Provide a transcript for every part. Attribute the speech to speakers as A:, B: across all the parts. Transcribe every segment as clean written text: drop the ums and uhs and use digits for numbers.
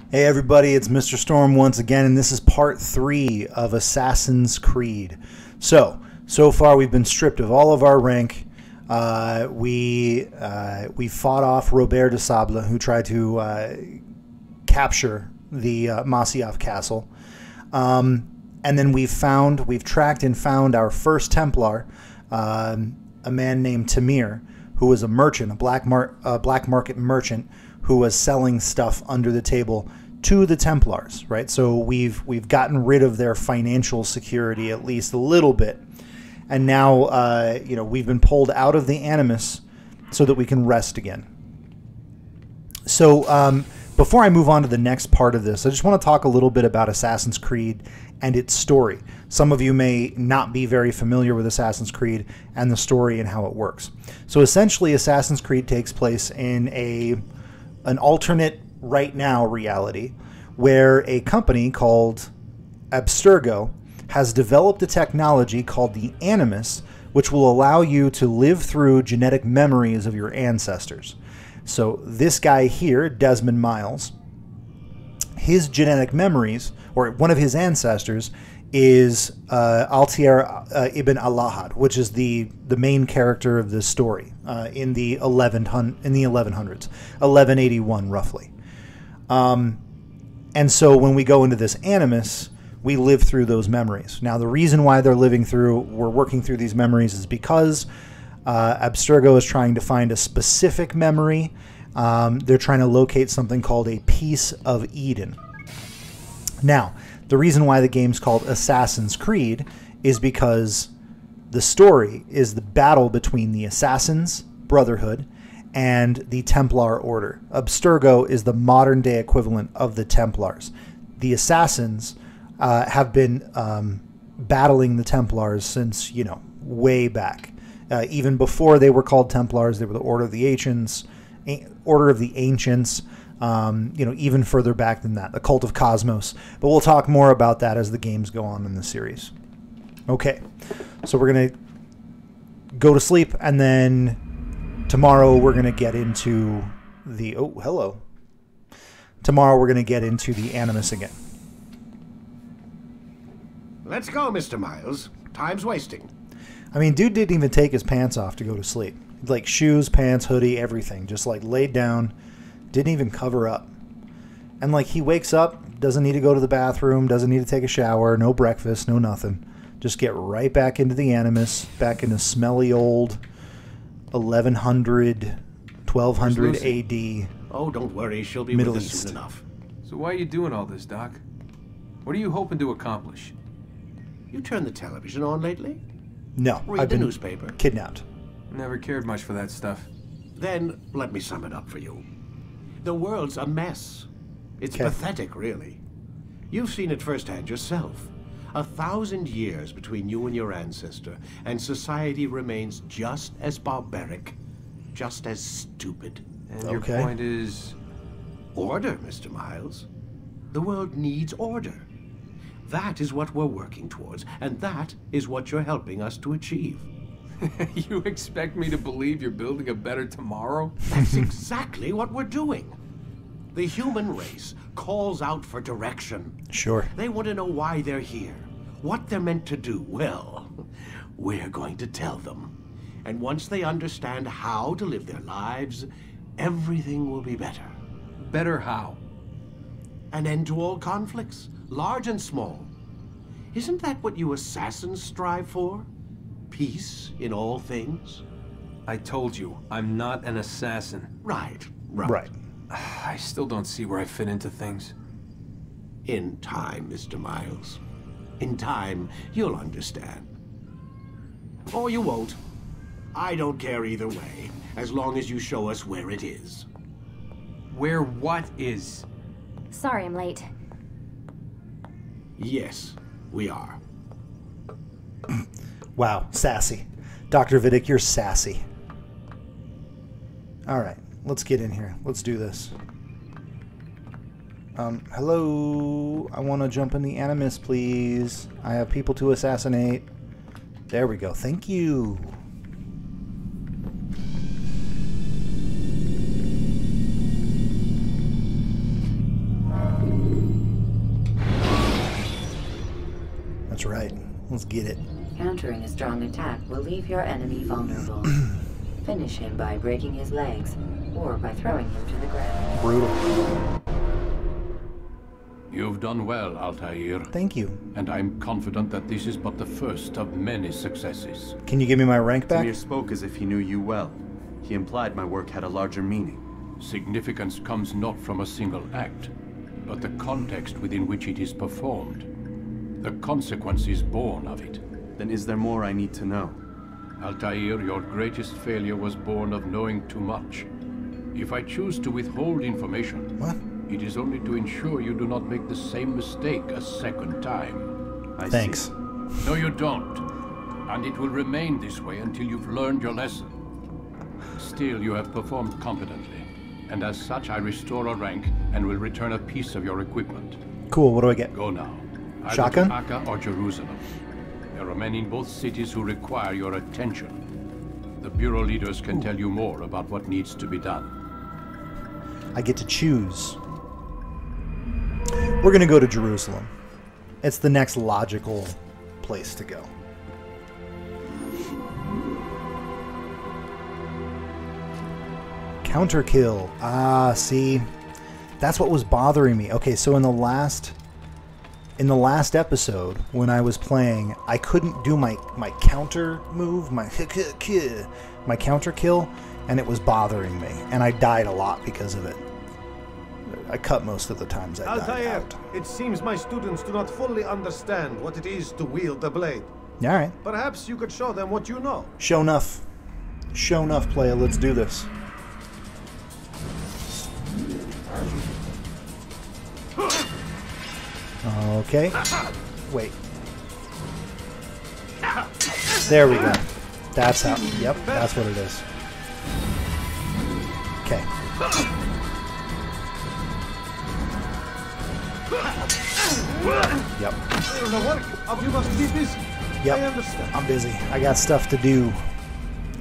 A: Hey everybody, it's Mr. Storm once again, and this is part 3 of Assassin's Creed. So far we've been stripped of all of our rank. We fought off Robert de Sable, who tried to capture the Masyaf castle. And then we've tracked and found our first Templar, a man named Tamir, who was a merchant, a black market merchant, who was selling stuff under the table to the Templars, right? So we've gotten rid of their financial security at least a little bit, and now we've been pulled out of the Animus so that we can rest again. So before I move on to the next part of this, I just want to talk a little bit about Assassin's Creed and its story. Some of you may not be very familiar with Assassin's Creed and the story and how it works. So essentially, Assassin's Creed takes place in an alternate right now reality where a company called Abstergo has developed a technology called the Animus, which will allow you to live through genetic memories of your ancestors. So this guy here, Desmond Miles, his genetic memories, or one of his ancestors, is Altair ibn al-Lahad, which is the main character of this story in the 1100s, 1181 roughly. And so when we go into this Animus, we live through those memories. Now, the reason why we're working through these memories is because Abstergo is trying to find a specific memory. They're trying to locate something called a Piece of Eden. Now, the reason why the game's called Assassin's Creed is because the story is the battle between the Assassins Brotherhood and the Templar Order. Abstergo is the modern-day equivalent of the Templars. The Assassins have been battling the Templars since, way back. Even before they were called Templars, they were the Order of the Ancients, even further back than that, the Cult of Cosmos. But we'll talk more about that as the games go on in the series. Okay, so we're going to go to sleep, and then tomorrow we're going to get into the... Oh, hello. Tomorrow we're going to get into the Animus again.
B: Let's go, Mr. Miles. Time's wasting.
A: I mean, dude didn't even take his pants off to go to sleep. Like shoes, pants, hoodie, everything. Just like laid down. Didn't even cover up. And like he wakes up, doesn't need to go to the bathroom, doesn't need to take a shower, no breakfast, no nothing. Just get right back into the Animus, back into smelly old 1100, 1200 AD.
B: Oh, don't worry, she'll be
A: Middle
B: with us
A: East.
B: soon enough.
C: So why are you doing all this, Doc? What are you hoping to accomplish?
B: You turned the television on lately?
A: No,
B: Read
A: I've
B: the
A: been
B: newspaper?
A: kidnapped.
C: Never cared much for that stuff.
B: Then let me sum it up for you. The world's a mess. It's
A: Okay.
B: pathetic, really. You've seen it firsthand yourself. 1,000 years between you and your ancestor, and society remains just as barbaric, just as stupid.
C: And your
A: Okay.
C: point is...
B: Order, Mr. Miles. The world needs order. That is what we're working towards, and that is what you're helping us to achieve.
C: You expect me to believe you're building a better tomorrow?
B: That's exactly what we're doing. The human race calls out for direction.
A: Sure.
B: They want to know why they're here, what they're meant to do. Well, we're going to tell them. And once they understand how to live their lives, everything will be better.
C: Better how?
B: An end to all conflicts, large and small. Isn't that what you assassins strive for? Peace in all things?
C: I told you, I'm not an assassin.
B: Right.
A: Right.
C: I still don't see where I fit into things.
B: In time, Mr. Miles. In time, you'll understand. Or you won't. I don't care either way, as long as you show us where it is.
C: Where what is?
D: Sorry I'm late.
B: Yes, we are.
A: Wow, sassy. Dr. Vidic, you're sassy. All right, let's get in here. Let's do this. Hello? I want to jump in the Animus, please. I have people to assassinate. There we go. Thank you. right. Let's get it.
D: Countering a strong attack will leave your enemy vulnerable. Finish him by breaking his legs, or by throwing him to the ground.
A: Brutal.
E: You've done well, Altair.
A: Thank you.
E: And I'm confident that this is but the first of many successes.
A: Can you give me my rank back?
F: Tamir spoke as if he knew you well. He implied my work had a larger meaning.
E: Significance comes not from a single act, but the context within which it is performed. The consequences born of it.
F: Then is there more I need to know?
E: Altair, your greatest failure was born of knowing too much. If I choose to withhold information,
A: What?
E: it is only to ensure you do not make the same mistake a second time.
F: I
A: Thanks.
F: see.
E: No, you don't. And it will remain this way until you've learned your lesson. Still, you have performed competently. And as such, I restore a rank and will return a piece of your equipment.
A: Cool, what do I get?
E: Go now. Either
A: Shotgun?
E: to Akka or Jerusalem. There are men in both cities who require your attention. The Bureau leaders can tell you more about what needs to be done.
A: I get to choose. We're going to go to Jerusalem. It's the next logical place to go. Counter kill. Ah, see, that's what was bothering me. Okay, so in the last episode when I was playing, I couldn't do my counter move, my counter kill, and it was bothering me, and I died a lot because of it. I cut most of the times I died
G: Altair,
A: out.
G: it seems my students do not fully understand what it is to wield the blade.
A: All right,
G: Perhaps you could show them what you know.
A: show enough, player. Let's do this. Okay. Wait. There we go. That's how. Yep, that's what it is. Okay. Yep.
G: The work of you must be busy. I
A: Yep.
G: understand.
A: I'm busy. I got stuff to do.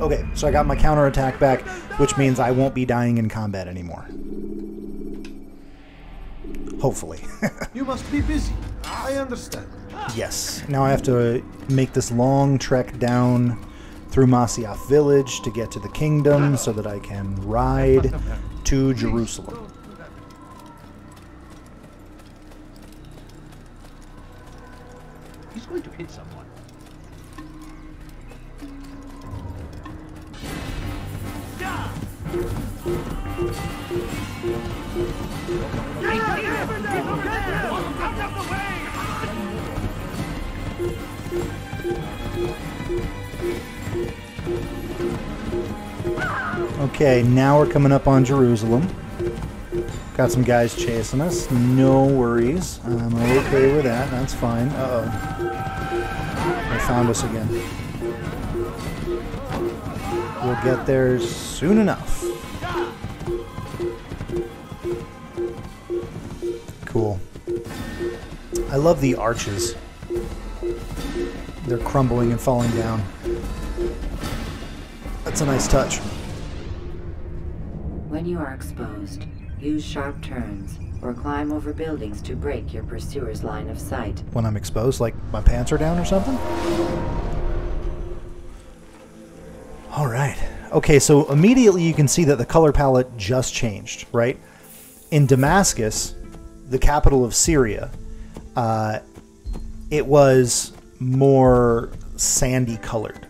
A: Okay, so I got my counterattack back, which means I won't be dying in combat anymore. Hopefully.
G: You must be busy. I understand.
A: Yes. Now I have to make this long trek down through Masyaf village to get to the kingdom so that I can ride to Jerusalem.
H: He's going to hit someone.
A: Okay, now we're coming up on Jerusalem. Got some guys chasing us. No worries. I'm okay with that. That's fine. Uh-oh. They found us again. We'll get there soon enough. Cool. I love the arches. They're crumbling and falling down. That's a nice touch.
D: When you are exposed, use sharp turns or climb over buildings to break your pursuer's line of sight.
A: When I'm exposed, like my pants are down or something? All right. Okay, so immediately you can see that the color palette just changed, right? In Damascus, the capital of Syria, it was more sandy colored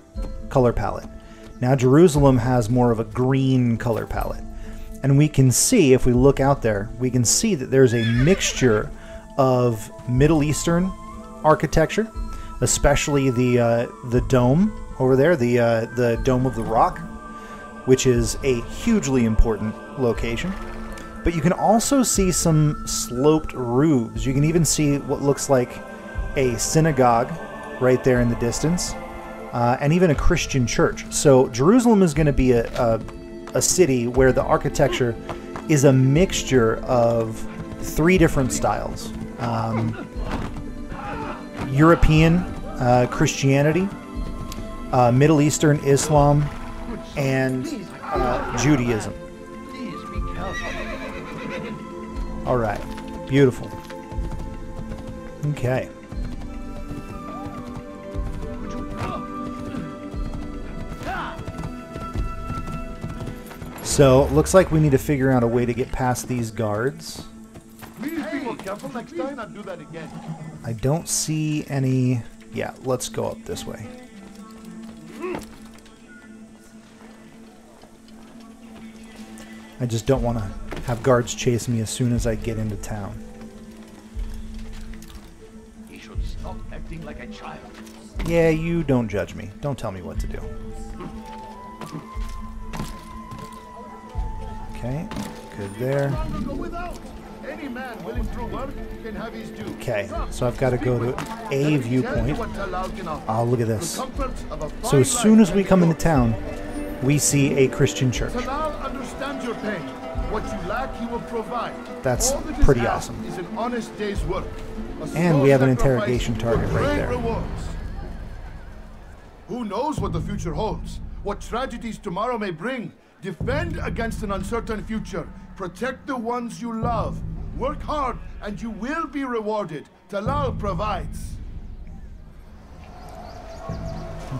A: color palette. Now Jerusalem has more of a green color palette. And we can see, if we look out there, we can see that there's a mixture of Middle Eastern architecture, especially the dome over there, the Dome of the Rock, which is a hugely important location. But you can also see some sloped roofs. You can even see what looks like a synagogue right there in the distance, and even a Christian church. So Jerusalem is going to be a city where the architecture is a mixture of three different styles. European Christianity, Middle Eastern Islam, and Judaism. All right, beautiful. Okay. So, looks like we need to figure out a way to get past these guards.
I: Please be more careful next time, not do that again.
A: I don't see any... Yeah, let's go up this way. I just don't want to have guards chase me as soon as I get into town.
H: He should stop acting like a child.
A: Yeah, you don't judge me. Don't tell me what to do. Okay, good there.
I: Go without. Any man willing to work can have his due.
A: Okay, so I've got to go to a viewpoint. Oh, look at this. So as soon as we come into town, we see a Christian church.
I: Talal understands your pain. What you lack, he will provide.
A: That's
I: All that is
A: pretty
I: asked
A: awesome.
I: is an honest day's work.
A: And we have an interrogation target right there.
I: Rewards. Who knows what the future holds? What tragedies tomorrow may bring? Defend against an uncertain future. Protect the ones you love. Work hard and you will be rewarded. Talal provides.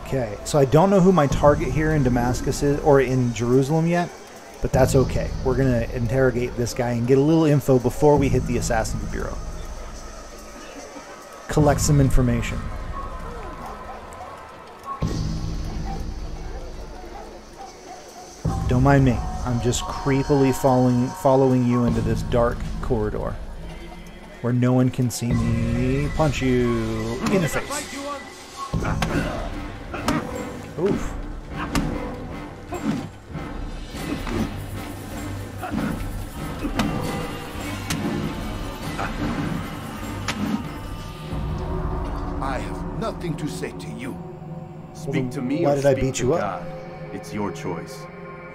A: Okay, so I don't know who my target here in Damascus is, or in Jerusalem yet, but that's okay. We're going to interrogate this guy and get a little info before we hit the Assassin's Bureau. Collect some information. Don't mind me. I'm just creepily following you into this dark corridor where no one can see me punch you in the face. Oof.
I: I have nothing to say to you.
F: Speak to me
A: why
F: or
A: did I
F: speak
A: beat
F: to
A: you up?
F: God. It's your choice.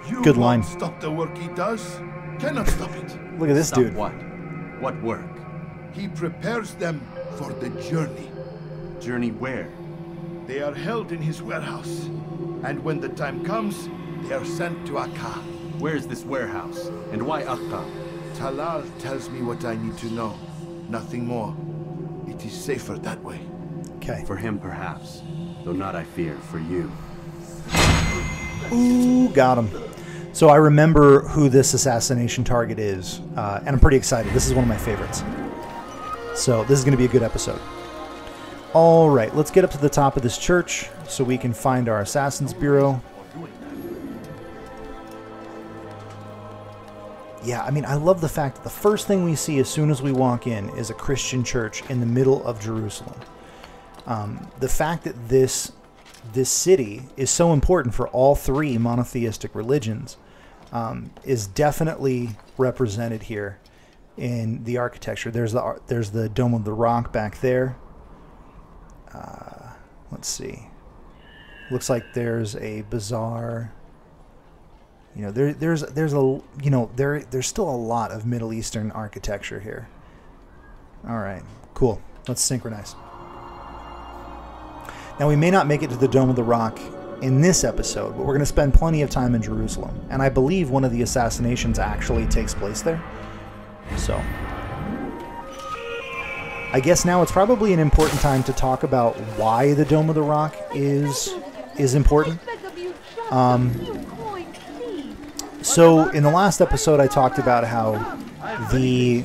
I: You
A: Good line.
I: won't stop the work he does. Cannot stop it.
A: Look at this
F: Stop
A: dude.
F: what? What work?
I: He prepares them for the journey.
F: Journey where?
I: They are held in his warehouse. And when the time comes, they are sent to Akka.
F: Where's this warehouse? And why Akka?
I: Talal tells me what I need to know. Nothing more. It is safer that way.
A: Okay.
F: For him, perhaps. Though not, I fear, for you.
A: Ooh, got him. So I remember who this assassination target is, and I'm pretty excited. This is one of my favorites. So this is going to be a good episode. All right, let's get up to the top of this church so we can find our Assassin's Bureau. Yeah, I mean, I love the fact that the first thing we see as soon as we walk in is a Christian church in the middle of Jerusalem. The fact that this city is so important for all three monotheistic religions is definitely represented here in the architecture. There's the Dome of the Rock back there. Let's see. Looks like there's a bazaar. You know, there's still a lot of Middle Eastern architecture here. All right, cool. Let's synchronize. Now, we may not make it to the Dome of the Rock in this episode, but we're going to spend plenty of time in Jerusalem. And I believe one of the assassinations actually takes place there. So, I guess now it's probably an important time to talk about why the Dome of the Rock is important. So, in the last episode, I talked about how the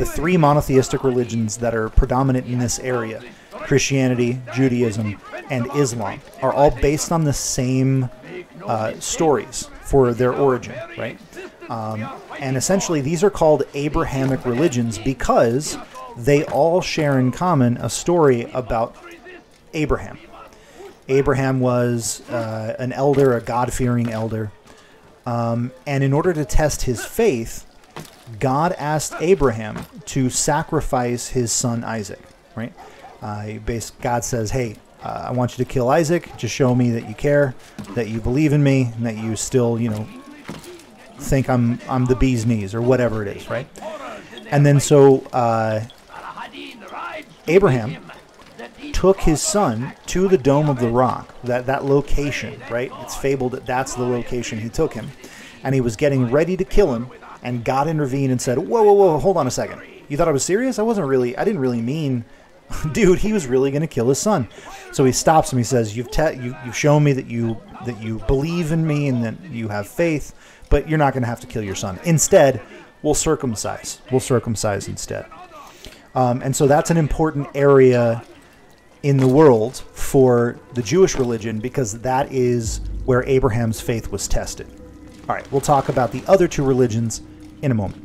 A: three monotheistic religions that are predominant in this area, Christianity, Judaism, and Islam, are all based on the same stories for their origin, right? And essentially, these are called Abrahamic religions because they all share in common a story about Abraham. Abraham was an elder, a God-fearing elder, and in order to test his faith, God asked Abraham to sacrifice his son Isaac, right? God says, hey, I want you to kill Isaac. Just show me that you care, that you believe in me, and that you still, think I'm the bee's knees or whatever it is, right? And then so Abraham took his son to the Dome of the Rock, that location, right? It's fabled that that's the location he took him. And he was getting ready to kill him, and God intervened and said, whoa, hold on a second. You thought I was serious? I didn't really mean... Dude, he was really going to kill his son. So he stops him. He says, you've shown me that you believe in me and that you have faith, but you're not going to have to kill your son. Instead, we'll circumcise. We'll circumcise instead. And so that's an important area in the world for the Jewish religion, because that is where Abraham's faith was tested. All right, we'll talk about the other two religions in a moment.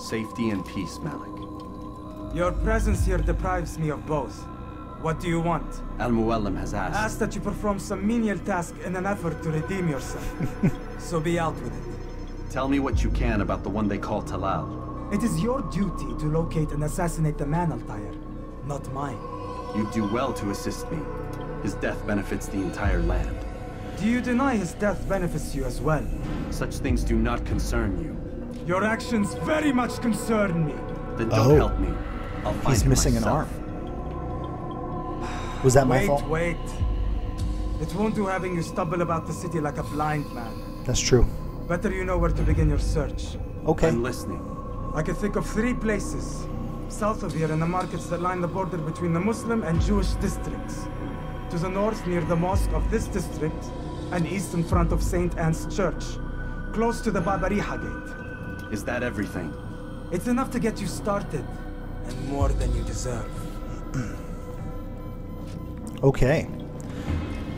F: Safety and peace, Malik.
J: Your presence here deprives me of both. What do you want?
F: Al-Muallim has asked.
J: Ask that you perform some menial task in an effort to redeem yourself. So be out with it.
F: Tell me what you can about the one they call Talal.
J: It is your duty to locate and assassinate the man, Altair, not mine.
F: You do well to assist me. His death benefits the entire land.
J: Do you deny his death benefits you as well?
F: Such things do not concern you.
J: Your actions very much concern me.
F: Then don't help me. I'll find
A: He's
F: him
A: missing
F: myself.
A: an arm. Was that my fault?
J: Wait. It won't do having you stumble about the city like a blind man.
A: That's true.
J: Better you know where to begin your search.
A: Okay.
F: I'm listening.
J: I can think of 3 places. South of here in the markets that line the border between the Muslim and Jewish districts. To the north near the mosque of this district, and east in front of St. Anne's Church, close to the Babariha Gate.
F: Is that everything?
J: It's enough to get you started, and more than you deserve.
A: Okay.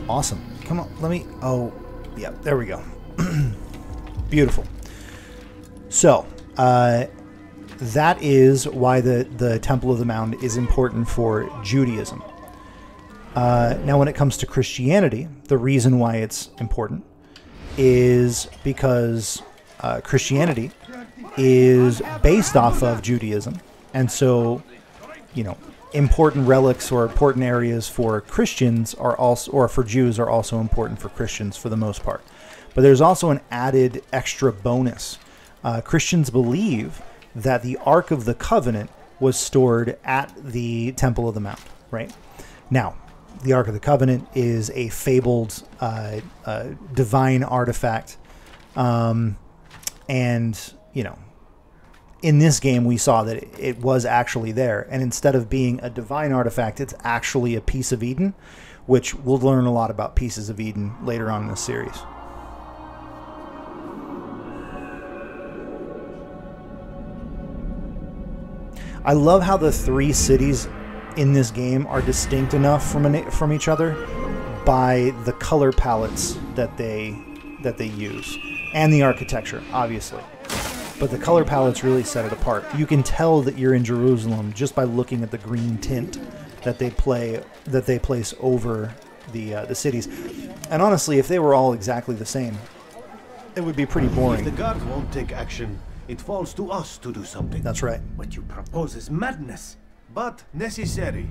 A: Awesome. Come on, let me... Oh, yeah, there we go. Beautiful. So, that is why the Temple of the Mound is important for Judaism. Now, when it comes to Christianity, the reason why it's important is because Christianity is based off of Judaism. And so, you know, important relics or important areas for Christians are also, or for Jews are also important for Christians for the most part. But there's also an added extra bonus. Christians believe that the Ark of the Covenant was stored at the Temple of the Mount, right? Now, the Ark of the Covenant is a fabled divine artifact. And, you know, in this game, we saw that it was actually there. And instead of being a divine artifact, it's actually a piece of Eden, which we'll learn a lot about pieces of Eden later on in the series. I love how the 3 cities in this game are distinct enough from each other by the color palettes that they use, and the architecture, obviously. But the color palettes really set it apart. You can tell that you're in Jerusalem just by looking at the green tint that they place over the cities. And honestly, if they were all exactly the same, it would be pretty boring.
B: If the guard won't take action, it falls to us to do something.
A: That's right.
B: What you propose is madness, but necessary.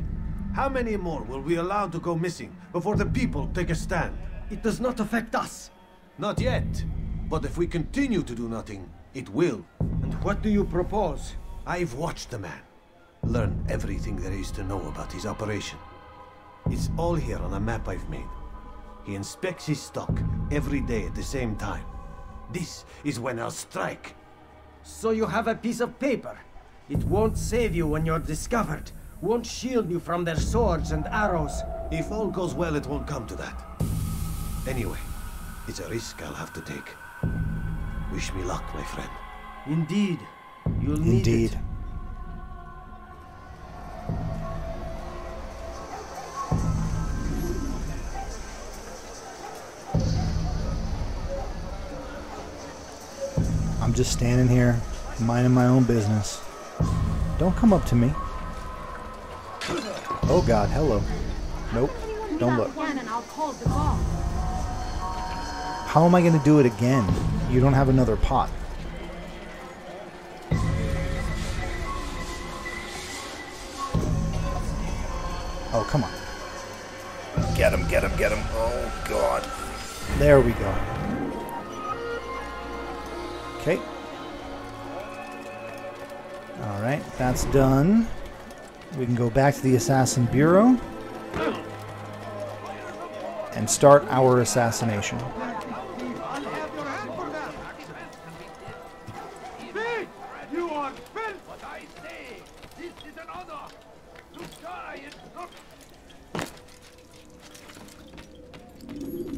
B: How many more will we allow to go missing before the people take a stand?
K: It does not affect us.
B: Not yet. But if we continue to do nothing, it will.
K: And what do you propose?
B: I've watched the man. Learn everything there is to know about his operation. It's all here on a map I've made. He inspects his stock every day at the same time. This is when I'll strike.
K: So you have a piece of paper. It won't save you when you're discovered. Won't shield you from their swords and arrows.
B: If all goes well, it won't come to that. Anyway, it's a risk I'll have to take. Wish me luck, my friend.
K: Indeed. You'll need it.
A: I'm just standing here, minding my own business. Don't come up to me. Oh God, hello. Nope, don't look. How am I going to do it again? You don't have another pot. Oh, come on. Get him, get him, get him. Oh, God. There we go. Okay. Alright, that's done. We can go back to the Assassin Bureau and start our assassination.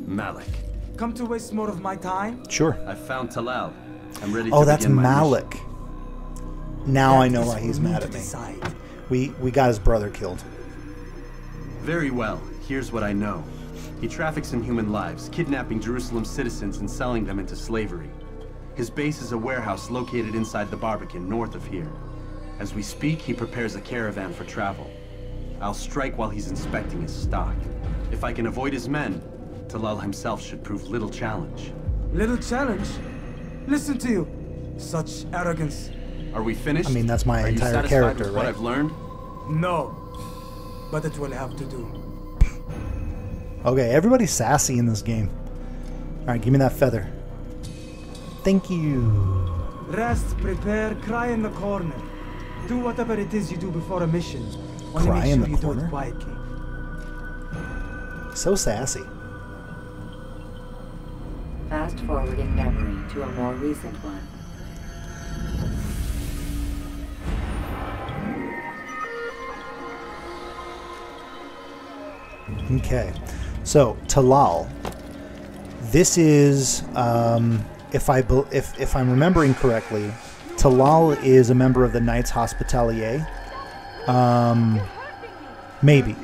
F: Malik,
J: Come to waste more of my time?
A: Sure.
F: I've found Talal. I'm ready to
A: Oh, that's
F: begin my
A: Malik.
F: mission.
A: Now I
J: That
A: know
J: is
A: why he's
J: for me
A: mad
J: to
A: at me.
J: decide.
A: We got his brother killed.
F: Very well. Here's what I know. He traffics in human lives, kidnapping Jerusalem citizens and selling them into slavery. His base is a warehouse located inside the Barbican, north of here. As we speak, he prepares a caravan for travel. I'll strike while he's inspecting his stock. If I can avoid his men, Talal himself should prove little challenge.
J: Little challenge? Listen to you. Such arrogance.
F: Are we finished?
A: I mean, that's my
F: Are you
A: entire
F: satisfied
A: character,
F: with what
A: right?
F: I've learned?
J: No. But it will have to do.
A: Okay, everybody's sassy in this game. Alright, give me that feather. Thank you.
J: Rest, prepare, cry in the corner. Do whatever it is you do before a mission. Only
A: Cry
J: make
A: in
J: sure
A: the
J: you do
A: corner?
J: it quietly.
A: So sassy.
D: Fast forwarding memory to a more recent one.
A: Okay, so Talal. This is, if I'm remembering correctly, Talal is a member of the Knights Hospitalier. Maybe.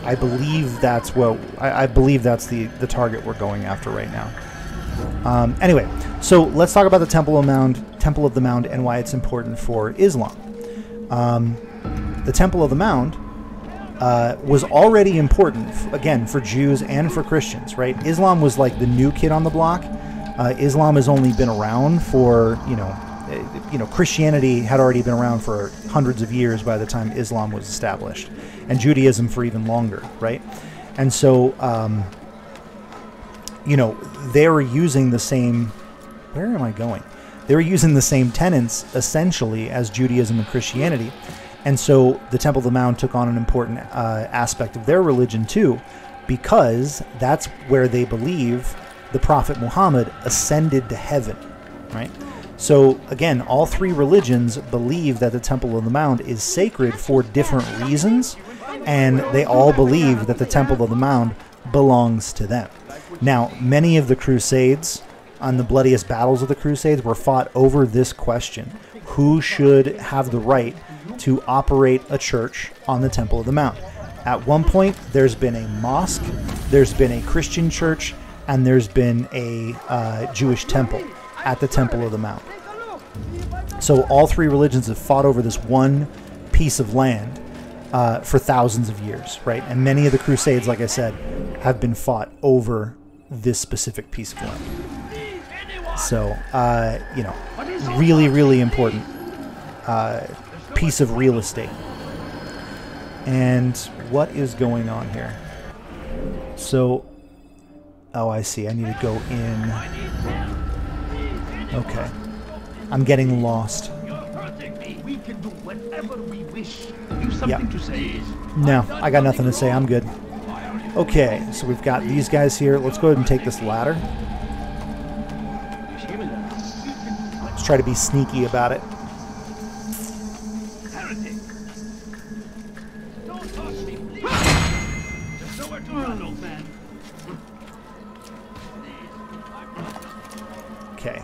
A: I believe that's what I believe that's the target we're going after right now. Anyway, so let's talk about the Temple of the Mound, and why it's important for Islam. The Temple of the Mound was already important, again, for Jews and for Christians, right? Islam was like the new kid on the block. Islam has only been around for, Christianity had already been around for hundreds of years by the time Islam was established, and Judaism for even longer, right? And so, they were using the same, where am I going? They were using the same tenets, essentially, as Judaism and Christianity. And so the Temple of the Mount took on an important aspect of their religion too, because that's where they believe the Prophet Muhammad ascended to heaven, right? So again, all three religions believe that the Temple of the Mount is sacred for different reasons, and they all believe that the Temple of the Mount belongs to them. Now, many of the Crusades, on the bloodiest battles of the Crusades, were fought over this question: who should have the right to operate a church on the Temple of the Mount? At one point, there's been a mosque, there's been a Christian church, and there's been a Jewish temple at the Temple of the Mount. So all three religions have fought over this one piece of land for thousands of years, right? And many of the Crusades, like I said, have been fought over this specific piece of land. So, really, really important piece of real estate. And what is going on here? So, oh, I see. I need to go in. Okay. I'm getting lost.
H: We can do whatever we wish. You something to say?
A: No, I got nothing to say. I'm good. Okay, so we've got these guys here. Let's go ahead and take this ladder. Let's try to be sneaky about it.
H: Don't touch me. There's nowhere to run, old man.
A: Okay.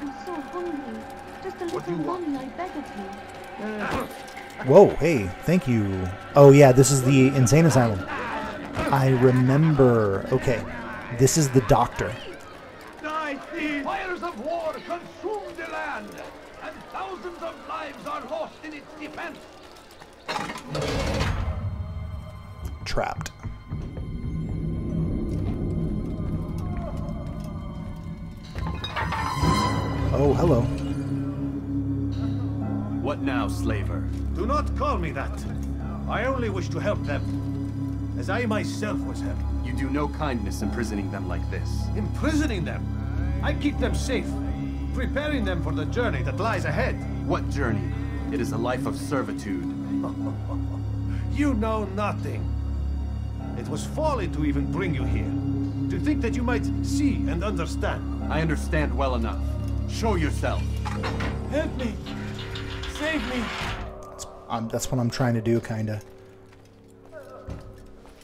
L: I'm so hungry. Just a little money, I beg of you.
A: Whoa, hey, thank you. Oh yeah, this is the insane asylum. I remember. Okay, this is the doctor.
H: Fires of war consume the land, and thousands of lives are lost in its defense.
A: Trapped. Oh, hello.
F: What now, slaver?
G: Do not call me that. I only wish to help them, as I myself was helped.
F: You do no kindness imprisoning them like this.
G: Imprisoning them? I keep them safe, preparing them for the journey that lies ahead.
F: What journey? It is a life of servitude.
G: You know nothing. It was folly to even bring you here. To think that you might see and understand.
F: I understand well enough. Show yourself.
J: Help me. Save me.
A: That's what I'm trying to do, kind of.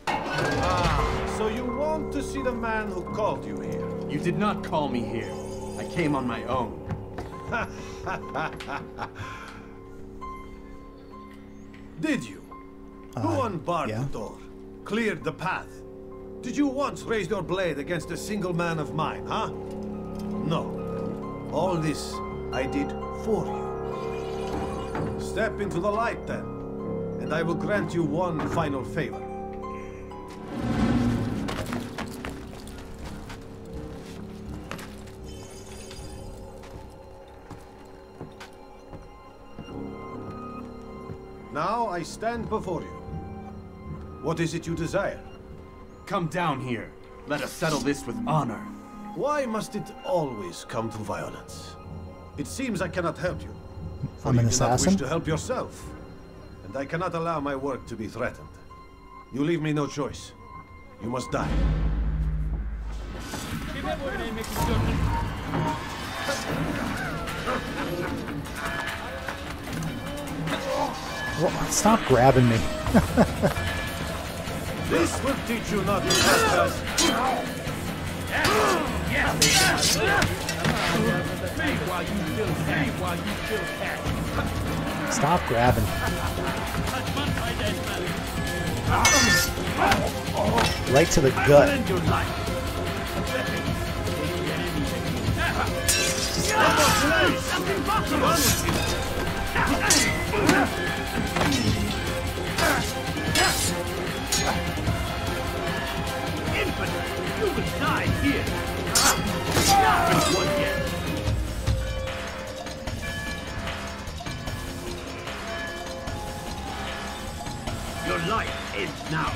G: Ah, so you want to see the man who called you here?
F: You did not call me here. I came on my own.
G: Did you? Who unbarred the door? Cleared the path? Did you once raise your blade against a single man of mine, huh? No. All this I did for you. Step into the light then, and I will grant you one final favor. Now I stand before you. What is it you desire?
F: Come down here. Let us settle this with honor.
G: Why must it always come to violence? It seems I cannot help you. For
A: I'm an
G: you do not
A: assassin?
G: wish to help yourself. And I cannot allow my work to be threatened. You leave me no choice. You must die.
A: Well, stop grabbing me.
G: This will teach you not to trespass.
A: Stop grabbing. Right to the gut.
H: You will die here. Not one yet. Your life ends now.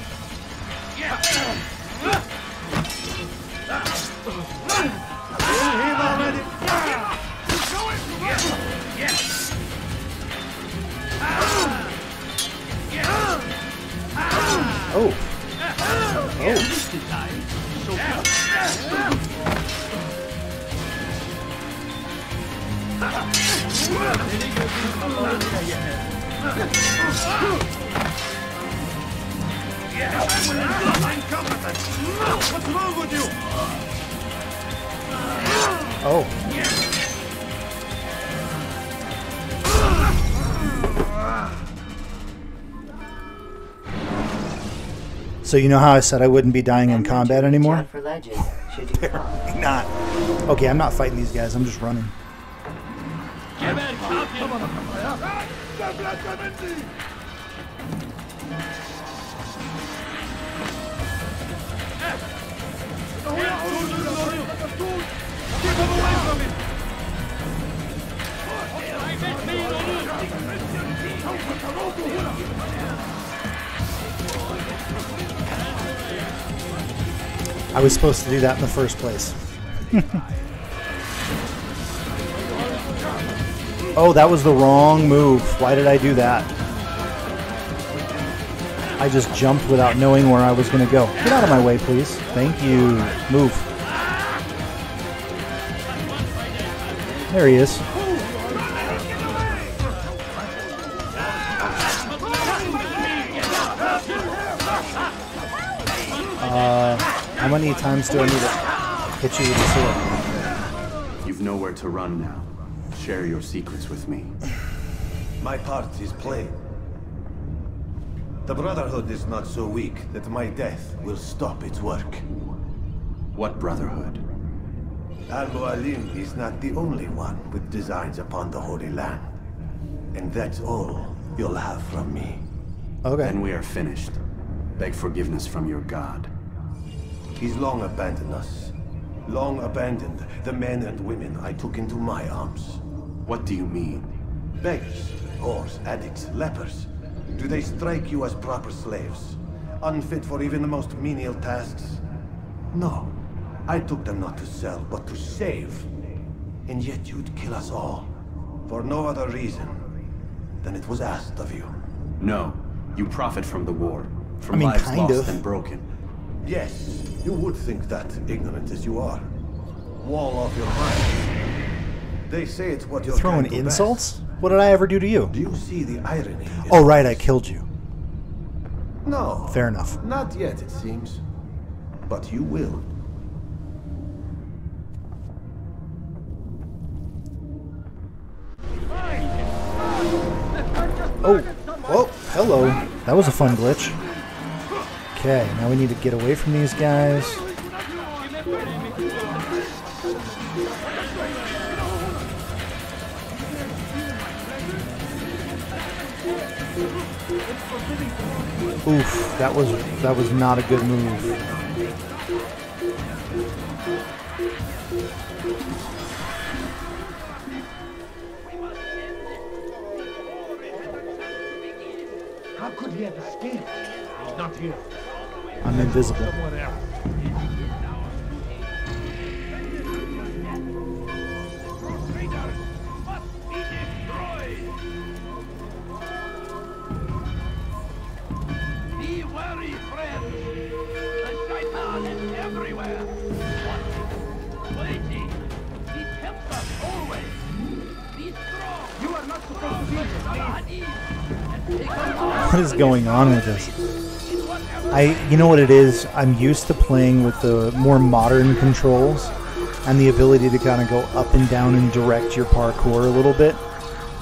A: Oh.
G: What's wrong with you?
A: Oh. So you know how I said I wouldn't be dying in combat anymore?
D: For ledges, should you fall.
A: Not. Okay, I'm not fighting these guys. I'm just running.
G: Keep him away from me!
A: I was supposed to do that in the first place. Oh, that was the wrong move. Why did I do that? I just jumped without knowing where I was going to go. Get out of my way, please. Thank you. Move. There he is. How many times do I need to hit you with the sword?
F: You've nowhere to run now. Share your secrets with me.
G: My part is plain. The Brotherhood is not so weak that my death will stop its work.
F: What Brotherhood?
G: Al-Mualim is not the only one with designs upon the Holy Land. And that's all you'll have from me.
A: Okay.
F: Then we are finished. Beg forgiveness from your god.
G: He's long abandoned us. Long abandoned the men and women I took into my arms.
F: What do you mean?
G: Beggars, whores, addicts, lepers. Do they strike you as proper slaves? Unfit for even the most menial tasks? No. I took them not to sell, but to save. And yet you'd kill us all. For no other reason than it was asked of you.
F: No. You profit from the war. From lives
A: kind
F: lost
A: of.
F: and broken.
G: Yes, you would think that, ignorant as you are. Wall off your mind. They say it's what you're
A: Throwing
G: kind to
A: insults?
G: best.
A: What did I ever do to you?
G: Do you see the irony?
A: Oh, right, I killed you.
G: No.
A: Fair enough.
G: Not yet, it seems. But you will.
A: Oh, whoa, hello. That was a fun glitch. Okay, now we need to get away from these guys. Oof, that was not a good move.
H: How could he have escaped? He's not here.
A: I'm invisible.
H: Somewhere else. Crusaders must be destroyed. Be wary, friends. The Shaitan is everywhere. Watching, waiting. He tempts us always. Be strong. You are not supposed to be here.
A: What is going on with this? You know what it is? I'm used to playing with the more modern controls and the ability to kind of go up and down and direct your parkour a little bit.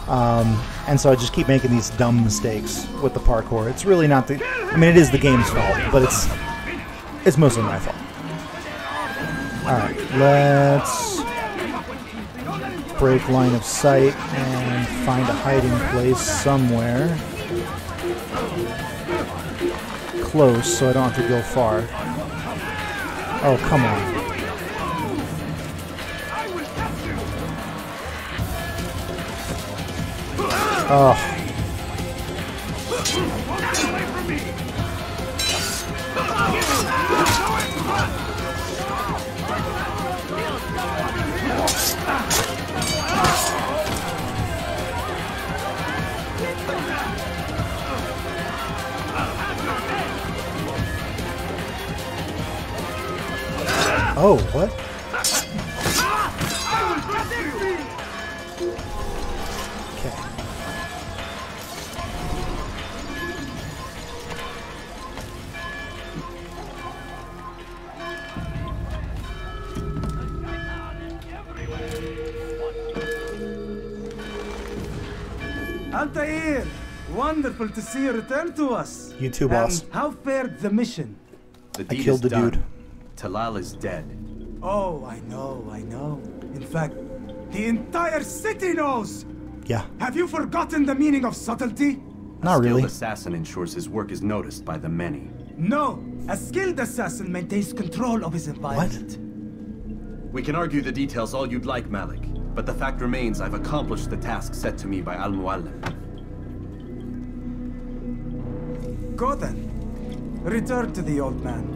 A: And so I just keep making these dumb mistakes with the parkour. It's really not the... I mean, it is the game's fault, but it's mostly my fault. Alright, let's break line of sight and find a hiding place somewhere close so I don't have to go far. Oh, come on. Oh. Oh, what? Okay.
J: Altair! Wonderful to see you return to us.
A: You too, boss.
J: How fared the mission?
F: The
A: I
F: deed
A: killed
F: is
A: the
F: done.
A: dude.
F: Talal is dead.
J: Oh, I know. In fact, the entire city knows!
A: Yeah.
J: Have you forgotten the meaning of subtlety?
A: Not really.
F: A skilled assassin ensures his work is noticed by the many.
J: No, a skilled assassin maintains control of his environment.
F: We can argue the details all you'd like, Malik, but the fact remains I've accomplished the task set to me by Al-Muallim.
J: Go then. Return to the old man.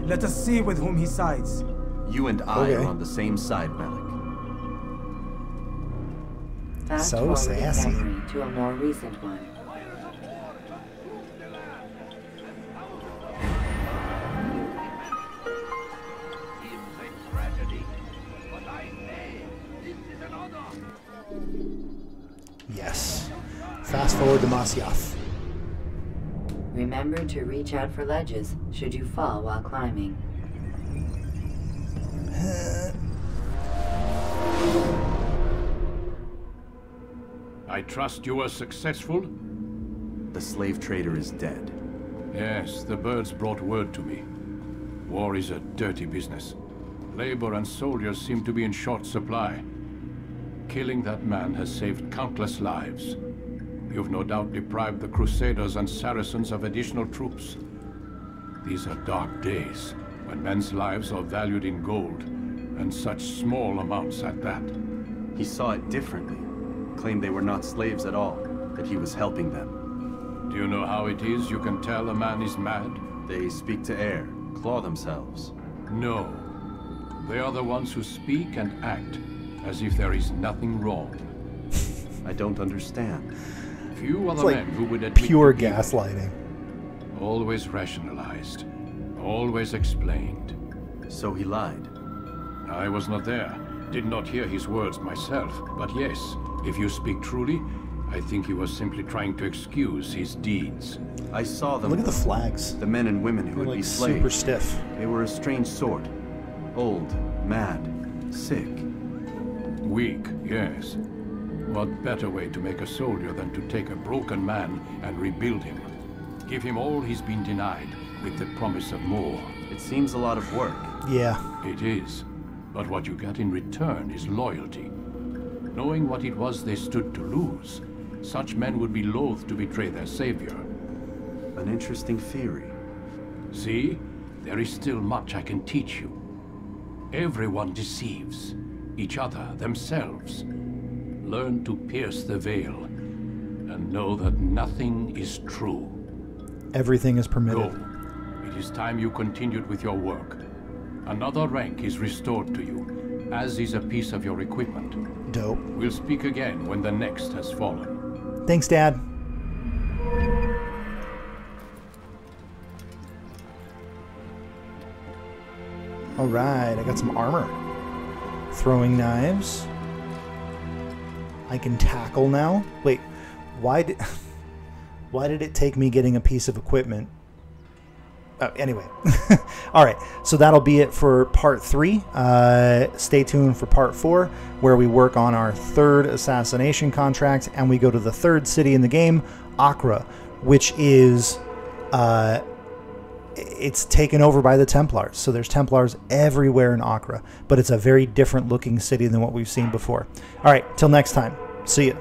J: Let us see with whom he sides.
F: You and I are on the same side, Malik.
D: Fast
A: So
D: forward
A: sassy.
D: memory to a more recent one.
A: Yes. Fast forward to Masyaf.
D: Remember to reach out for ledges should you fall while climbing.
E: I trust you were successful?
F: The slave trader is dead.
E: Yes, the birds brought word to me. War is a dirty business. Labor and soldiers seem to be in short supply. Killing that man has saved countless lives. You've no doubt deprived the Crusaders and Saracens of additional troops. These are dark days, when men's lives are valued in gold, and such small amounts at that.
F: He saw it differently. Claimed they were not slaves at all, that he was helping them.
E: Do you know how it is you can tell a man is mad?
F: They speak to air, claw themselves.
E: No. They are the ones who speak and act as if there is nothing wrong.
F: I don't understand.
E: Few are
A: It's
E: the
A: like
E: men who would admit
A: pure
E: to evil.
A: gaslighting.
E: Always rationalized. Always explained.
F: So he lied.
E: I was not there. Did not hear his words myself, but yes, if you speak truly, I think he was simply trying to excuse his deeds.
F: I saw them.
A: Look at the flags.
F: The men and women who
A: They're
F: would
A: like
F: be slaves.
A: super stiff.
F: They were a strange sort. Old, mad, sick.
E: Weak, yes. What better way to make a soldier than to take a broken man and rebuild him? Give him all he's been denied, with the promise of more.
F: It seems a lot of work.
A: Yeah.
E: It is. But what you get in return is loyalty. Knowing what it was they stood to lose, such men would be loath to betray their savior.
F: An interesting theory.
E: See? There is still much I can teach you. Everyone deceives. Each other, themselves. Learn to pierce the veil, and know that nothing is true.
A: Everything is permitted.
E: Go. It is time you continued with your work. Another rank is restored to you, as is a piece of your equipment.
A: Dope.
E: We'll speak again when the next has fallen.
A: Thanks, Dad. All right, I got some armor. Throwing knives. I can tackle now. Wait, why did it take me getting a piece of equipment? Anyway. All right, so that'll be it for part 3. Stay tuned for part 4, where we work on our 3rd assassination contract, and we go to the 3rd city in the game, Acre, which is it's taken over by the Templars. So there's Templars everywhere in Acre, but it's a very different looking city than what we've seen before. All right, till next time. See ya.